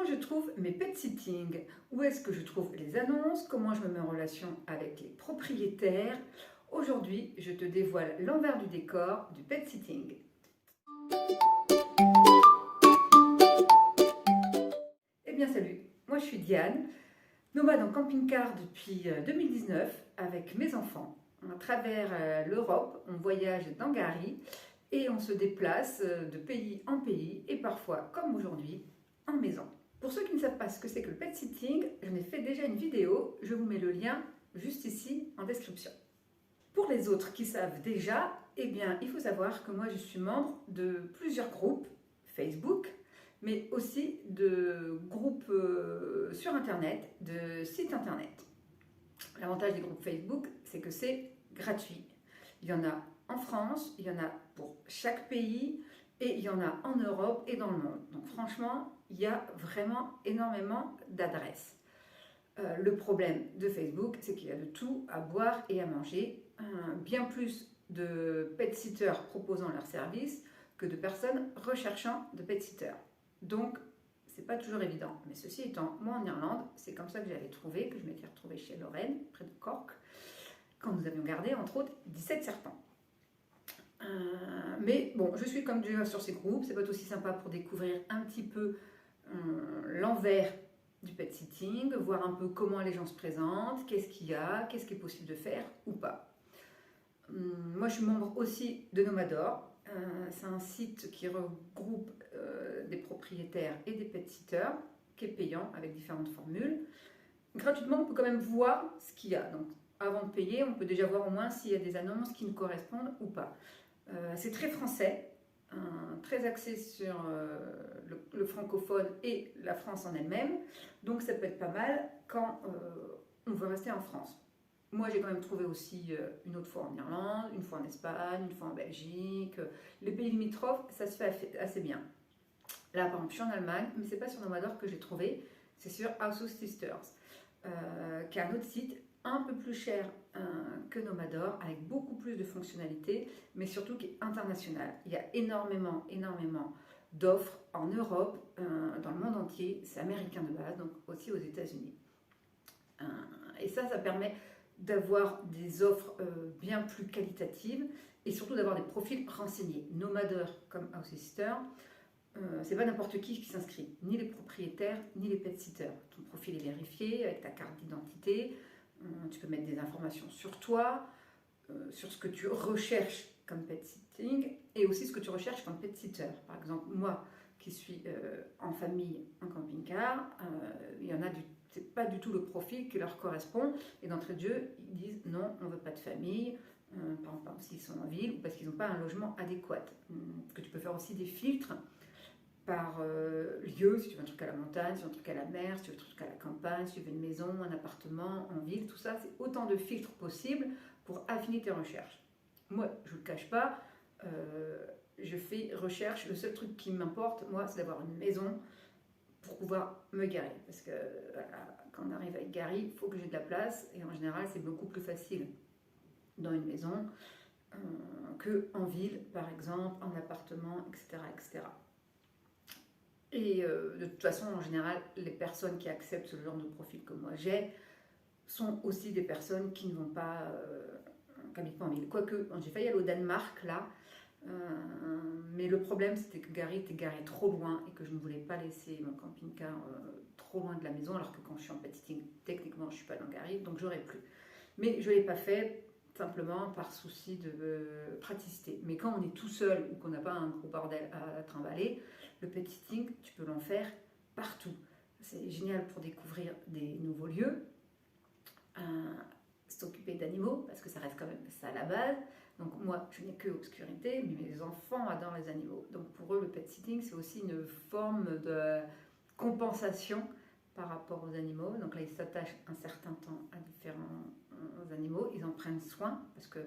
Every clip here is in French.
Comment je trouve mes pet sitting? Où est-ce que je trouve les annonces? Comment je me mets en relation avec les propriétaires? Aujourd'hui, je te dévoile l'envers du décor du pet sitting. Eh bien salut, moi je suis Diane, nomade en camping-car depuis 2019 avec mes enfants. À travers l'Europe, on voyage d'Angari et on se déplace de pays en pays et parfois, comme aujourd'hui, en maison. Pour ceux qui ne savent pas ce que c'est que le pet sitting, j'en ai fait déjà une vidéo, je vous mets le lien juste ici en description. Pour les autres qui savent déjà, eh bien, il faut savoir que moi je suis membre de plusieurs groupes Facebook, mais aussi de groupes sur internet, de sites internet. L'avantage des groupes Facebook, c'est que c'est gratuit. Il y en a en France, il y en a pour chaque pays et il y en a en Europe et dans le monde. Donc franchement, il y a vraiment énormément d'adresses. Le problème de Facebook, c'est qu'il y a de tout à boire et à manger, bien plus de pet-sitters proposant leurs services que de personnes recherchant de pet-sitters. Donc, c'est pas toujours évident. Mais ceci étant, moi en Irlande, c'est comme ça que j'avais trouvé, que je m'étais retrouvée chez Lorraine, près de Cork, quand nous avions gardé, entre autres, 17 serpents. Mais bon, je suis comme Dieu sur ces groupes, c'est pas aussi sympa pour découvrir un petit peu l'envers du pet sitting, voir un peu comment les gens se présentent, qu'est-ce qu'il y a, qu'est-ce qui est possible de faire ou pas. Moi je suis membre aussi de Nomador, c'est un site qui regroupe des propriétaires et des pet sitters, qui est payant avec différentes formules. Gratuitement on peut quand même voir ce qu'il y a, donc avant de payer on peut déjà voir au moins s'il y a des annonces qui nous correspondent ou pas. C'est très français, très axé sur le francophone et la France en elle-même, donc ça peut être pas mal quand on veut rester en France. Moi j'ai quand même trouvé aussi une autre fois en Irlande, une fois en Espagne, une fois en Belgique, les pays limitrophes ça se fait assez bien. Là par exemple je suis en Allemagne, mais c'est pas sur Nomador que j'ai trouvé, c'est sur House of Sisters, qui est un autre site un peu plus cher que Nomador, avec beaucoup plus de fonctionnalités, mais surtout qui est international. Il y a énormément d'offres en Europe, dans le monde entier, c'est américain de base, donc aussi aux États-Unis. Et ça permet d'avoir des offres bien plus qualitatives et surtout d'avoir des profils renseignés. Nomador comme House Sister, c'est pas n'importe qui s'inscrit, ni les propriétaires, ni les pet sitters. Ton profil est vérifié avec ta carte d'identité. Tu peux mettre des informations sur toi, sur ce que tu recherches comme pet sitting et aussi ce que tu recherches comme pet sitter. Par exemple, moi qui suis en famille en camping-car, il y en a c'est pas du tout le profil qui leur correspond et d'entrée de jeu, ils disent non, on veut pas de famille, par exemple s'ils sont en ville ou parce qu'ils n'ont pas un logement adéquat. Que tu peux faire aussi des filtres par lieu, si tu veux un truc à la montagne, si tu veux un truc à la mer, si tu veux un truc à la campagne, si tu veux une maison, un appartement, en ville, tout ça, c'est autant de filtres possibles pour affiner tes recherches. Moi, je ne vous le cache pas, je fais recherche, le seul truc qui m'importe, moi, c'est d'avoir une maison pour pouvoir me garer. Parce que voilà, quand on arrive à être garé, il faut que j'ai de la place, et en général, c'est beaucoup plus facile dans une maison qu'en ville, par exemple, en appartement, etc., etc. Et de toute façon, en général, les personnes qui acceptent ce genre de profil que moi j'ai sont aussi des personnes qui ne vont pas, qui habitent pas en ville. Quoique, j'ai failli aller au Danemark là, mais le problème c'était que Gary était garé trop loin et que je ne voulais pas laisser mon camping-car trop loin de la maison, alors que quand je suis en pet sitting, techniquement je ne suis pas dans Gary, donc j'aurais pu. Mais je ne l'ai pas fait simplement par souci de praticité. Mais quand on est tout seul ou qu'on n'a pas un gros bordel à trimballer, le pet sitting, tu peux l'en faire partout. C'est génial pour découvrir des nouveaux lieux, s'occuper d'animaux, parce que ça reste quand même ça à la base. Donc moi, je n'ai que obscurité, mais mes enfants adorent les animaux. Donc pour eux, le pet sitting, c'est aussi une forme de compensation par rapport aux animaux. Donc là, ils s'attachent un certain temps à différents animaux, ils en prennent soin, parce que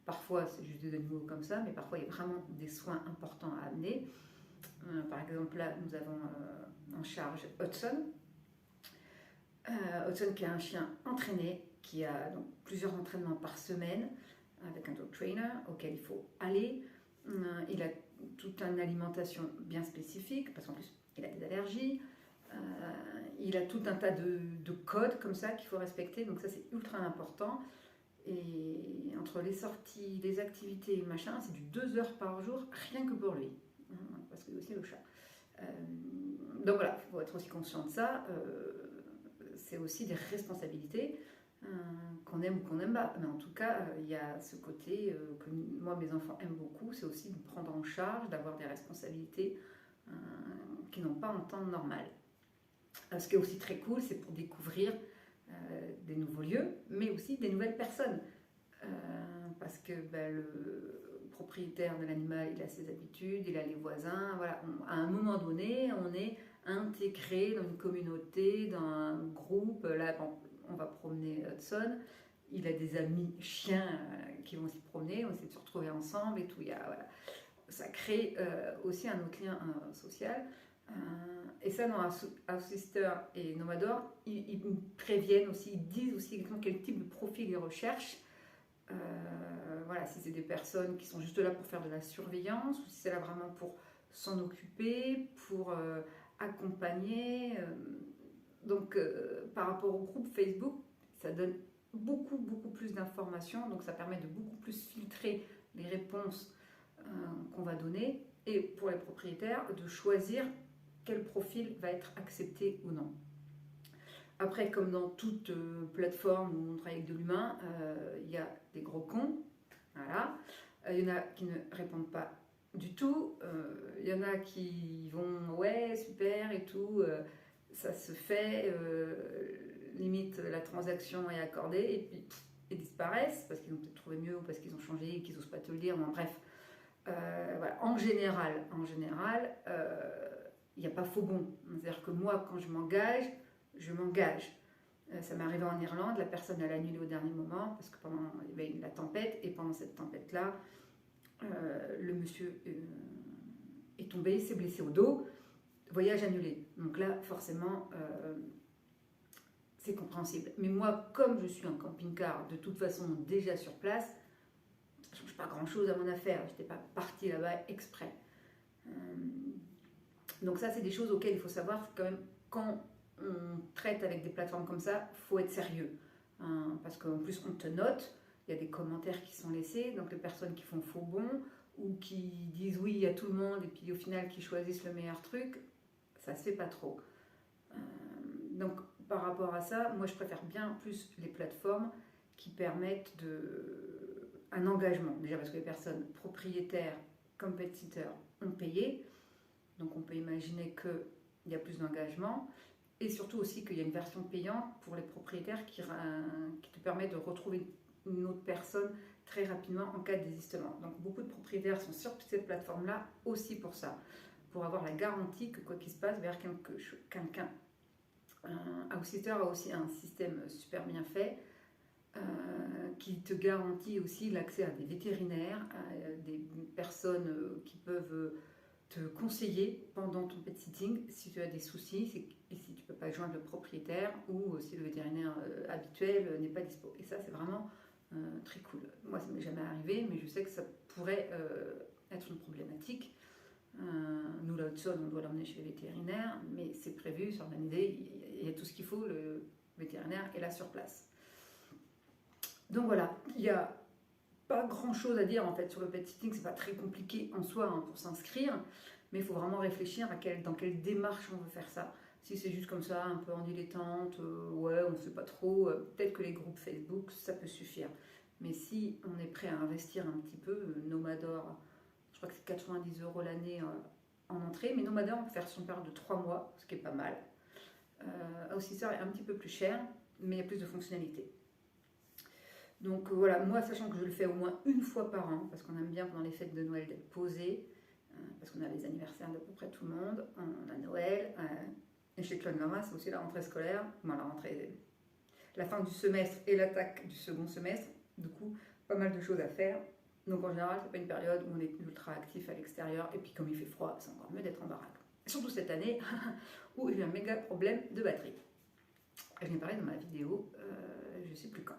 parfois c'est juste des animaux comme ça, mais parfois il y a vraiment des soins importants à amener. Par exemple, là, nous avons en charge Hudson. Hudson qui est un chien entraîné, qui a donc plusieurs entraînements par semaine, avec un dog trainer auquel il faut aller. Il a toute une alimentation bien spécifique, parce qu'en plus, il a des allergies. il a tout un tas de codes comme ça qu'il faut respecter, donc ça c'est ultra important. Et entre les sorties, les activités, machin, c'est du 2 heures par jour, rien que pour lui. Parce qu'il y a aussi le chat. Donc voilà, il faut être aussi conscient de ça. C'est aussi des responsabilités, qu'on aime ou qu'on n'aime pas. Mais en tout cas, il y a ce côté que moi, mes enfants aiment beaucoup, c'est aussi de prendre en charge, d'avoir des responsabilités qui n'ont pas un temps normal. Ce qui est aussi très cool, c'est pour découvrir des nouveaux lieux, mais aussi des nouvelles personnes. Parce que le propriétaire de l'animal, il a ses habitudes, il a les voisins. Voilà. À un moment donné, on est intégré dans une communauté, dans un groupe. Là, bon, on va promener Hudson. Il a des amis chiens qui vont s'y promener. On essaie de se retrouver ensemble et tout. Voilà. Ça crée aussi un autre lien social. Et ça, dans House Sister et Nomador, ils préviennent aussi, ils disent aussi exactement quel type de profil ils recherchent. Voilà, si c'est des personnes qui sont juste là pour faire de la surveillance, ou si c'est là vraiment pour s'en occuper, pour accompagner. Donc, par rapport au groupe Facebook, ça donne beaucoup plus d'informations, donc ça permet de beaucoup plus filtrer les réponses qu'on va donner, et pour les propriétaires, de choisir quel profil va être accepté ou non. Après, comme dans toute plateforme où on travaille avec de l'humain, il y a des gros cons, voilà. Il y en a qui ne répondent pas du tout. Il y en a qui vont ouais super et tout, ça se fait, limite la transaction est accordée et puis ils disparaissent parce qu'ils ont peut-être trouvé mieux ou parce qu'ils ont changé et qu'ils n'osent pas te le dire. Bon, bref, voilà. En général, il n'y a pas faux bon. C'est-à-dire que moi, quand je m'engage, je m'engage. Ça m'est arrivé en Irlande, la personne elle a annulé au dernier moment parce que pendant il y avait la tempête, et pendant cette tempête-là, le monsieur est tombé, s'est blessé au dos, voyage annulé. Donc là, forcément, c'est compréhensible. Mais moi, comme je suis un camping-car, de toute façon déjà sur place, ça ne change pas grand-chose à mon affaire. Je n'étais pas partie là-bas exprès. Donc ça, c'est des choses auxquelles il faut savoir quand même quand on traite avec des plateformes comme ça, il faut être sérieux. Parce qu'en plus, on te note, il y a des commentaires qui sont laissés, donc les personnes qui font faux bon ou qui disent oui à tout le monde et puis au final qui choisissent le meilleur truc, ça se fait pas trop. Donc par rapport à ça, moi je préfère bien plus les plateformes qui permettent un engagement. Déjà parce que les personnes propriétaires comme pet-sitter ont payé, donc on peut imaginer qu'il y a plus d'engagement. Et surtout aussi qu'il y a une version payante pour les propriétaires qui te permet de retrouver une autre personne très rapidement en cas de désistement. Donc beaucoup de propriétaires sont sur cette plateforme-là aussi pour ça, pour avoir la garantie que quoi qu'il se passe vers quelqu'un. House Sitter a aussi un système super bien fait qui te garantit aussi l'accès à des vétérinaires, à des personnes qui peuvent te conseiller pendant ton pet sitting si tu as des soucis et si tu ne peux pas joindre le propriétaire ou si le vétérinaire habituel n'est pas dispo. Et ça, c'est vraiment très cool. Moi, ça ne m'est jamais arrivé, mais je sais que ça pourrait être une problématique. Nous, là, Hudson, on doit l'emmener chez le vétérinaire, mais c'est prévu, c'est organisé, il y a tout ce qu'il faut, le vétérinaire est là sur place. Donc voilà, il n'y a pas grand chose à dire en fait sur le pet sitting, c'est pas très compliqué en soi pour s'inscrire, mais il faut vraiment réfléchir dans quelle démarche on veut faire ça. Si c'est juste comme ça, un peu en dilettante, ouais, on ne sait pas trop, peut-être que les groupes Facebook, ça peut suffire. Mais si on est prêt à investir un petit peu, Nomador, je crois que c'est 90 € l'année en entrée, mais Nomador, on peut faire son période de 3 mois, ce qui est pas mal. House Sitter est un petit peu plus cher, mais il y a plus de fonctionnalités. Donc voilà, moi sachant que je le fais au moins une fois par an, parce qu'on aime bien pendant les fêtes de Noël d'être posé, parce qu'on a les anniversaires d'à peu près tout le monde, on a Noël, et chez Claude Larin c'est aussi la rentrée scolaire, la fin du semestre et l'attaque du second semestre, du coup pas mal de choses à faire. Donc en général c'est pas une période où on est ultra actif à l'extérieur, et puis comme il fait froid, c'est encore mieux d'être en baraque. Surtout cette année où j'ai eu un méga problème de batterie. Je n'ai parlé dans ma vidéo, je ne sais plus quand.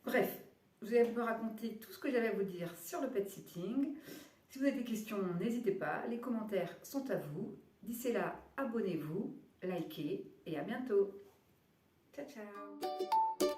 Bref, je vous ai un peu raconté tout ce que j'avais à vous dire sur le pet sitting. Si vous avez des questions, n'hésitez pas, les commentaires sont à vous. D'ici là, abonnez-vous likez et à bientôt. Ciao ciao.